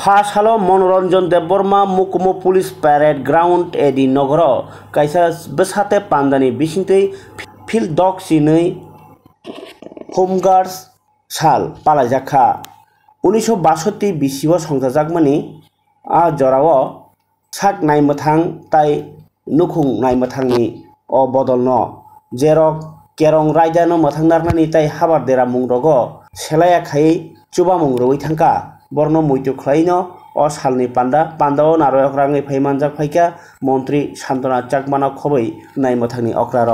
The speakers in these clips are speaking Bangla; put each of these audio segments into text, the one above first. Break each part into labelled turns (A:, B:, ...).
A: फास हालो मनोरंजन देवबर्मा मुकुमो पुलिस परेड ग्राउंड एदि नगर कायसा बेसाते पांदानि बिसिंतै फिल्ड डग सिनै होमगार्ड्स साल पालायजाखा 1962 बिसिव संजाजाकमानि आ जराव साक नायमोथां ताय नुखुं नायमोथांनि अ बदलनो जेरक केरं रायदानो मोथांनारनानि ताय हाबार देरा मुंरग सेलायाखायै चुबा मुंरवै थांका बर्न मुइतु ख्लाइनो अ सालनि पान्दाओ नारयक राङै फाइमानजाक फाइका मन्त्री शान्तना चाकमाना खबै नायमोथांनि अक्रार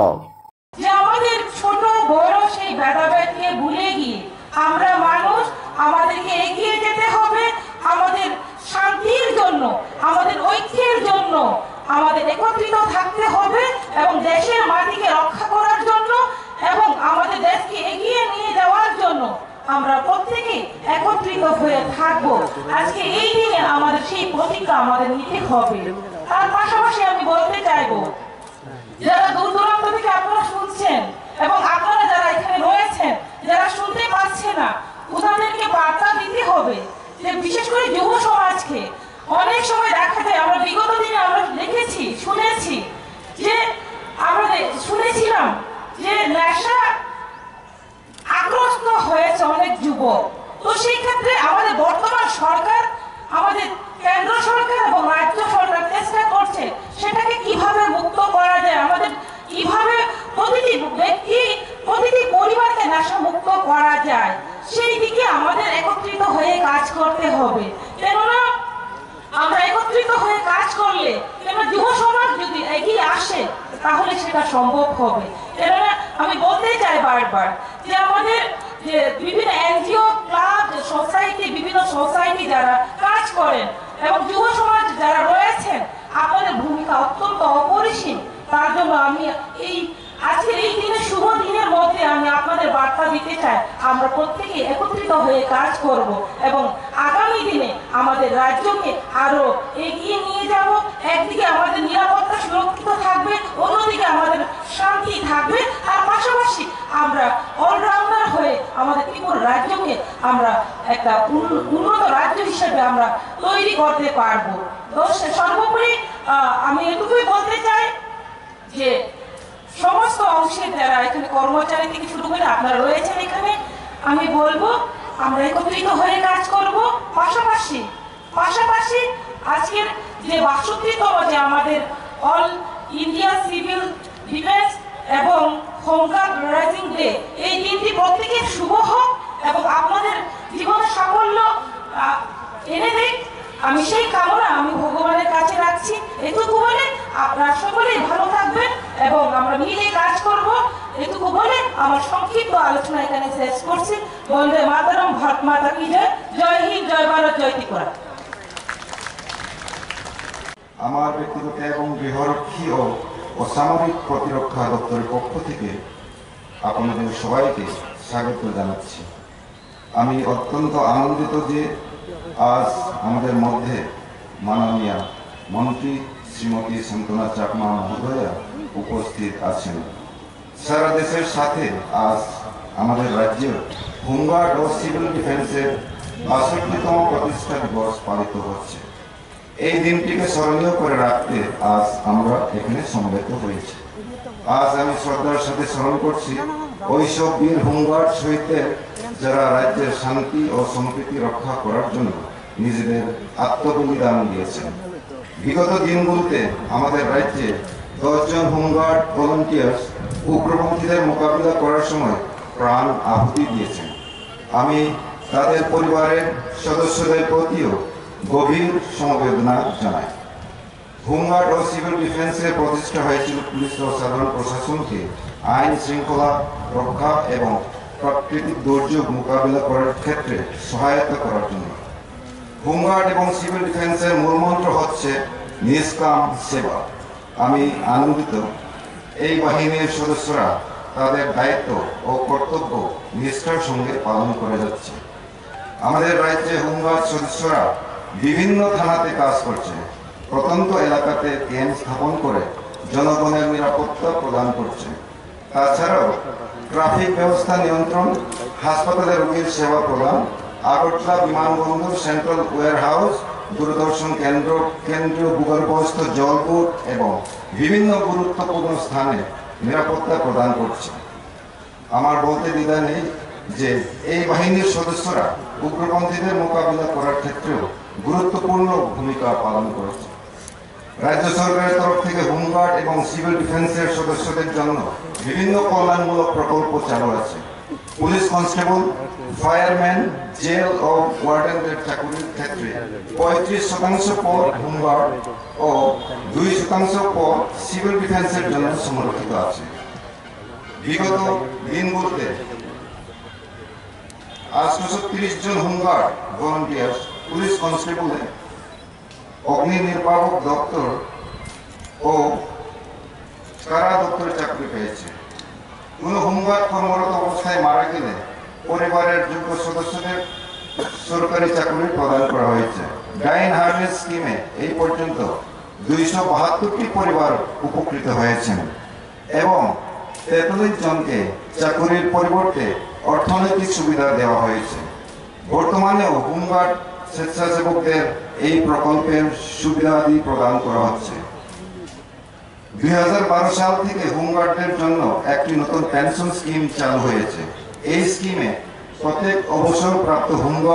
B: যে আমাদের ছোট বড় সেই ভেদাভেদকে ভুলে গিয়ে আমরা মানুষ আমাদেরকে এগিয়ে যেতে হবে আমাদের শান্তির জন্য আমাদের ঐক্যের জন্য আমাদের একত্রিত থাকতে হবে এবং দেশের মাটিকে রক্ষা করার জন্য এবং আমাদের দেশকে এগিয়ে নিয়ে যাওয়ার জন্য আমরা প্রত্যেকে একত্রিত হয়ে থাকব আজকে এই দিনে আমাদের সেই প্রতিজ্ঞা আমাদের নিতে হবে তার পাশাপাশি আমি বলতে চাইবো যারা দূর দূরান্ত থেকে আপনারা শুনছেন এবং আপনারা যারা এখানে রয়েছেন যারা শুনতে পাচ্ছেন না ওনাদেরকে বার্তা দিতে হবে যে বিশেষ করে যুব সমাজকে অনেক সময় দেখা যায় আমরা বিগত দিনে আমরা দেখেছি শুনেছি যে আমরা শুনেছিলাম যে নেশা আক্রান্ত হয়েছে অনেক যুবক তো সেই ক্ষেত্রে আমাদের বর্তমান সরকার আমাদের কেন্দ্র সরকার এবং রাজ্য সরকার চেষ্টা করছে সেটাকে কিভাবে মুক্ত করা যায় আমাদের কিভাবে প্রতিটি ব্যক্তি প্রতিটি পরিবারকে নেশা মুক্ত করা যায় সেই দিকে আমাদের একত্রিত হয়ে কাজ করতে হবে কেননা আমরা একত্রিত হয়ে কাজ করলে কেননা যুব সমাজ যদি এগিয়ে আসে তাহলে সেটা সম্ভব হবে কেননা আমি বলতে চাই বারবার যে আমাদের যে বিভিন্ন এনজিও ক্লাব সোসাইটি বিভিন্ন সোসাইটি যারা কাজ করেন এবং যুব সমাজ যারা রয়েছেন আপনাদের ভূমিকা অত্যন্ত অপরিসীম তার জন্য আমি এই আজকের এই দিনের শুভ দিনের মধ্যে আমি আপনাদের বার্তা দিতে চাই আমরা প্রত্যেকে একত্রিত হয়ে কাজ করব এবং আগামী দিনে আমাদের রাজ্যকে আরো এগিয়ে নিয়ে যাব একদিকে আমাদের নিরাপত্তা সুরক্ষিত থাকবে অন্যদিকে আমাদের শান্তি থাকবে আর পাশাপাশি আমরা অলরাউন্ডার হয়ে আমাদের ত্রিপুরা রাজ্যকে আমরা একটা উন্নত রাজ্য হিসেবে আমরা তৈরি করতে পারবো তো সর্বোপরি আমি এটুকুই বলতে চাই যে সমস্ত অংশের যারা এখানে কর্মচারী থেকে শুরু করে আপনারা রয়েছেন এখানে আমি বলবো আমরা একত্রিত হয়ে কাজ করব পাশাপাশি আজকের যে ৬২তম যে আমাদের অল ইন্ডিয়া সিভিল ডিফেন্স এবং হোমগার্ড রাইজিং ডে এই দিনটি প্রত্যেকের শুভ হোক এবং আপনাদের জীবনে সাফল্য এনে দিক আমি সেই কামনা আমি ভগবানের কাছে রাখছি এটুকু বলে আপনারা সকলেই ভালো থাকবেন এবং আমরা মিলে কাজ করব এটুকু বলে আমার সংক্ষিপ্ত আলোচনা এখানে শেষ করছি বন্দে মাতরম ভারত মাতা কি জয় জয় হিন্দ জয় ভারত জয় ত্রিপুরা
C: আমার ব্যক্তিগত এবং গৃহরক্ষী ও অসামরিক প্রতিরক্ষা দপ্তরের পক্ষ থেকে আপনাদের সবাইকে স্বাগত জানাচ্ছি আমি অত্যন্ত আনন্দিত যে আজ আমাদের মধ্যে মাননীয় মন্ত্রী শ্রীমতী শান্তনা চাকমা মহোদয়া উপস্থিত আছেন সারা দেশের সাথে আজ আমাদের রাজ্যের হোমগার্ড ও সিভিল ডিফেন্সের ৬২তম প্রতিষ্ঠা দিবস পালিত হচ্ছে এই দিনটিকে স্মরণীয় করে রাখতে আজ আমরা এখানে সমবেত হয়েছি আজ আমি শ্রদ্ধার সাথে স্মরণ করছি ওইসব বীর হোমগার্ড শহীদদের যারা রাজ্যের শান্তি ও সম্প্রীতি রক্ষা করার জন্য নিজেদের আত্মবলিদান দিয়েছেন বিগত দিনগুলোতে আমাদের রাজ্যে ১০ জন হোমগার্ড ভলান্টিয়ার্স উগ্রপন্থীদের মোকাবিলা করার সময় প্রাণ আহুতি দিয়েছেন আমি তাদের পরিবারের সদস্যদের প্রতিও গভীর সমবেদনা জানাই হোমগার্ড ও সিভিল ডিফেন্সের প্রতিষ্ঠা হয়েছিল পুলিশ ও সাধারণ প্রশাসনকে আইন শৃঙ্খলা রক্ষা এবং প্রাকৃতিক দুর্যোগ মোকাবিলা করার ক্ষেত্রে সহায়তা করার জন্য হোমগার্ড এবং সিভিল ডিফেন্সের মূলমন্ত্র হচ্ছে নিষ্কাম সেবা আমি আনন্দিত এই বাহিনীর সদস্যরা তাদের দায়িত্ব ও কর্তব্য নিষ্ঠার সঙ্গে পালন করে যাচ্ছে আমাদের রাজ্যে হোমগার্ড সদস্যরা বিভিন্ন থানাতে কাজ করছে প্রত্যন্ত এলাকাতে ক্যাম্প স্থাপন করে জনগণের নিরাপত্তা প্রদান করছে তাছাড়াও ট্রাফিক ব্যবস্থা নিয়ন্ত্রণ হাসপাতালে রোগীর সেবা প্রদান আগরতলা বিমানবন্দর, সেন্ট্রাল ওয়্যারহাউস, দূরদর্শন কেন্দ্র, কেন্দ্রীয় ভূগর্ভস্থ জলবোট এবং বিভিন্ন গুরুত্বপূর্ণ স্থানে নিরাপত্তা প্রদান করছে। আমার বলতে দ্বিধা নেই যে এই বাহিনীর সদস্যরা উগ্রপন্থীদের মোকাবিলা করার ক্ষেত্রেও গুরুত্বপূর্ণ ভূমিকা পালন করেছে। রাজ্য সরকারের তরফ থেকে হোমগার্ড এবং সিভিল ডিফেন্সের সদস্যদের জন্য বিভিন্ন কল্যাণমূলক প্রকল্প চালু আছে। পুলিশ কনস্টেবল, ফায়ারম্যান, জেল ও ওয়ার্ডেনদের চাকরির ক্ষেত্রে 35% পদ হোমগার্ড ও 2% পদ সিভিল ডিফেন্সের জন্য সংরক্ষিত আছে। বিগত দিনগুলোতে 830 জন হোমগার্ড ভলান্টিয়ার পুলিশ কনস্টেবলে অগ্নি নির্বাপক দপ্তর ও কারা দপ্তরে চাকরি পেয়েছে। কোন হোমগার্ড কর্মরত অবস্থায় মারা গেলে পরিবারের যোগ্য সদস্যদের সরকারি চাকরি প্রদান করা হয়েছে। ডাইন হারভেস্ট স্কিমে এই পর্যন্ত 272টি পরিবার উপকৃত হয়েছেন এবং 43 জনকে চাকরির পরিবর্তে অর্থনৈতিক সুবিধা দেওয়া হয়েছে। বর্তমানেও হোমগার্ড স্বেচ্ছাসেবকদের এই প্রকল্পের সুবিধাদি প্রদান করা হচ্ছে। 2012 সাল থেকে হোমগার্ডদের জন্য একটি নতুন পেনশন স্কিম চালু হয়েছে। এই স্কিমে প্রত্যেক অবসরপ্রাপ্ত হোমগার্ড